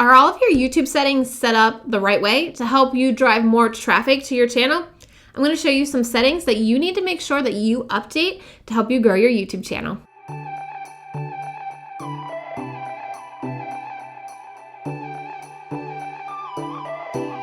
Are all of your YouTube settings set up the right way to help you drive more traffic to your channel? I'm going to show you some settings that you need to make sure that you update to help you grow your YouTube channel.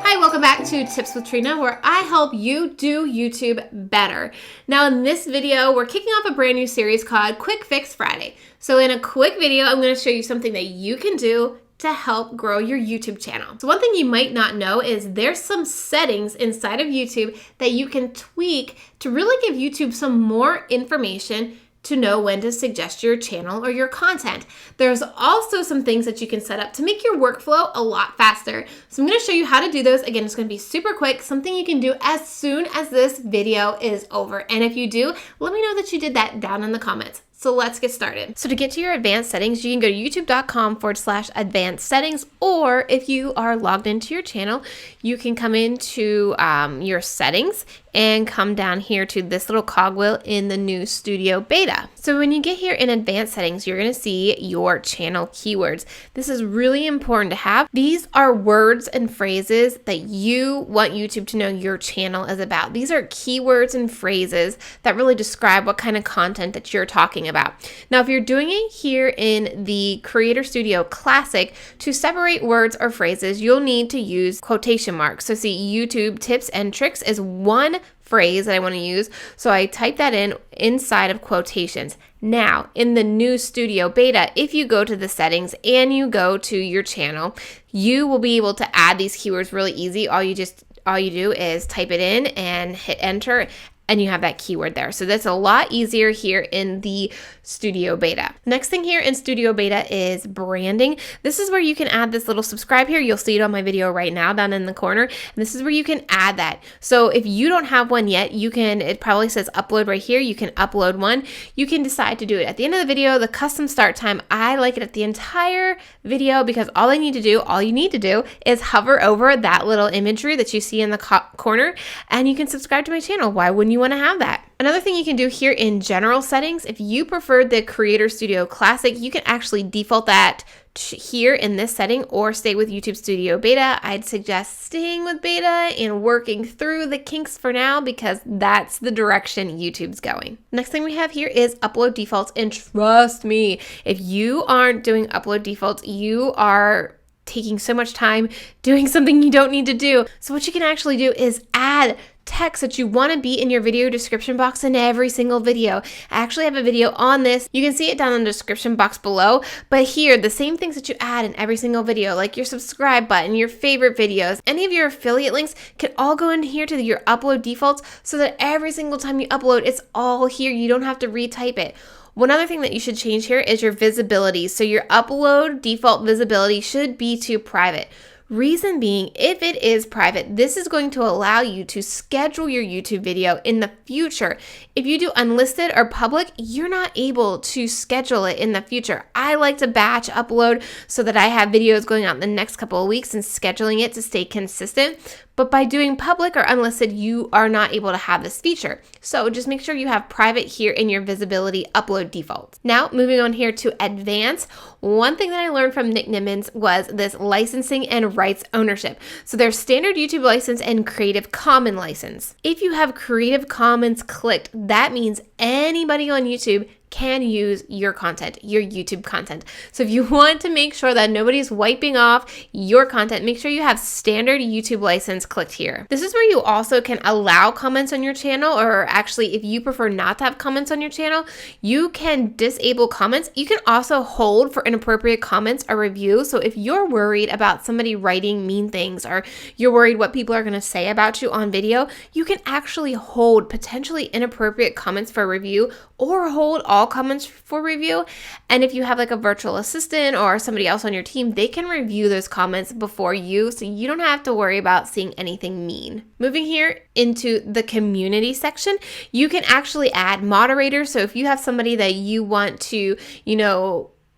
Hi, welcome back to Tips with Trena, where I help you do YouTube better. Now in this video, we're kicking off a brand new series called Quick Fix Friday. So in a quick video, I'm going to show you something that you can do to help grow your YouTube channel. So one thing you might not know is there's some settings inside of YouTube that you can tweak to really give YouTube some more information to know when to suggest your channel or your content. There's also some things that you can set up to make your workflow a lot faster. So I'm going to show you how to do those. Again, it's going to be super quick, something you can do as soon as this video is over. And if you do, let me know that you did that down in the comments. So let's get started. So to get to your advanced settings, you can go to youtube.com/advanced settings, or if you are logged into your channel, you can come into your settings and come down here to this little cogwheel in the new Studio Beta. So when you get here in advanced settings, you're gonna see your channel keywords. This is really important to have. These are words and phrases that you want YouTube to know your channel is about. These are keywords and phrases that really describe what kind of content that you're talking about. Now, if you're doing it here in the Creator Studio Classic, to separate words or phrases, you'll need to use quotation marks. So see, YouTube tips and tricks is one phrase that I want to use. So I type that in inside of quotations. Now, in the new Studio Beta, if you go to the settings and you go to your channel, you will be able to add these keywords really easy. All you do is type it in and hit enter, and you have that keyword there. So that's a lot easier here in the Studio Beta. Next thing here in Studio Beta is branding. This is where you can add this little subscribe here. You'll see it on my video right now down in the corner. And this is where you can add that. So if you don't have one yet, you can, it probably says upload right here. You can upload one. You can decide to do it at the end of the video, the custom start time. I like it at the entire video because all you need to do is hover over that little imagery that you see in the corner, and you can subscribe to my channel. Why wouldn't you want to have that? Another thing you can do here in general settings, if you prefer the Creator Studio Classic, you can actually default that here in this setting or stay with YouTube Studio Beta. I'd suggest staying with Beta and working through the kinks for now because that's the direction YouTube's going. Next thing we have here is upload defaults, and trust me, if you aren't doing upload defaults, you are taking so much time doing something you don't need to do. So what you can actually do is add text that you want to be in your video description box in every single video. I actually have a video on this. You can see it down in the description box below, but here, the same things that you add in every single video, like your subscribe button, your favorite videos, any of your affiliate links can all go in here to your upload defaults so that every single time you upload, it's all here. You don't have to retype it. One other thing that you should change here is your visibility. So your upload default visibility should be to private. Reason being, if it is private, this is going to allow you to schedule your YouTube video in the future. If you do unlisted or public, you're not able to schedule it in the future. I like to batch upload so that I have videos going out in the next couple of weeks and scheduling it to stay consistent. But by doing public or unlisted, you are not able to have this feature. So just make sure you have private here in your visibility upload defaults. Now, moving on here to advanced, one thing that I learned from Nick Nimmons was this licensing and rights ownership. So there's standard YouTube license and Creative Commons license. If you have Creative Commons clicked, that means anybody on YouTube can use your content, your YouTube content. So if you want to make sure that nobody's wiping off your content, make sure you have standard YouTube license clicked here. This is where you also can allow comments on your channel, or actually if you prefer not to have comments on your channel, you can disable comments. You can also hold for inappropriate comments or review. So if you're worried about somebody writing mean things, or you're worried what people are going to say about you on video, you can actually hold potentially inappropriate comments for review, or hold all comments for review. And if you have like a virtual assistant or somebody else on your team, they can review those comments before you, so you don't have to worry about seeing anything mean. Moving here into the community section, you can actually add moderators. So if you have somebody that you want to,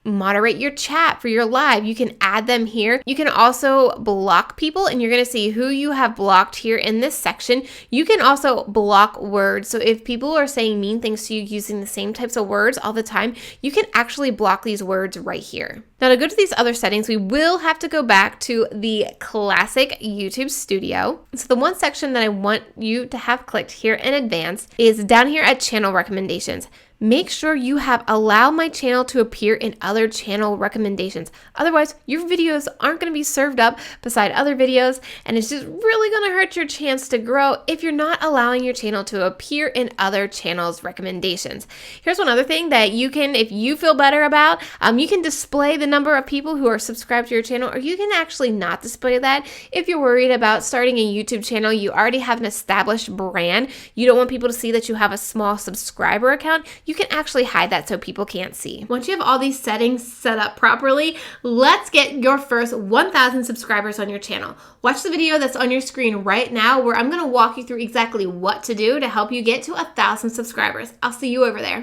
moderate your chat for your live. You can add them here. You can also block people, and you're going to see who you have blocked here in this section. You can also block words. So if people are saying mean things to you using the same types of words all the time, you can actually block these words right here. Now, to go to these other settings, we will have to go back to the classic YouTube Studio. So the one section that I want you to have clicked here in advance is down here at channel recommendations. Make sure you have allow my channel to appear in other channel recommendations. Otherwise, your videos aren't going to be served up beside other videos, and it's just really going to hurt your chance to grow if you're not allowing your channel to appear in other channels' recommendations. Here's one other thing that you can, if you feel better about, you can display the number of people who are subscribed to your channel, or you can actually not display that. If you're worried about starting a YouTube channel, you already have an established brand, you don't want people to see that you have a small subscriber account, you can actually hide that so people can't see. Once you have all these settings set up properly, let's get your first 1,000 subscribers on your channel. Watch the video that's on your screen right now where I'm going to walk you through exactly what to do to help you get to 1,000 subscribers. I'll see you over there.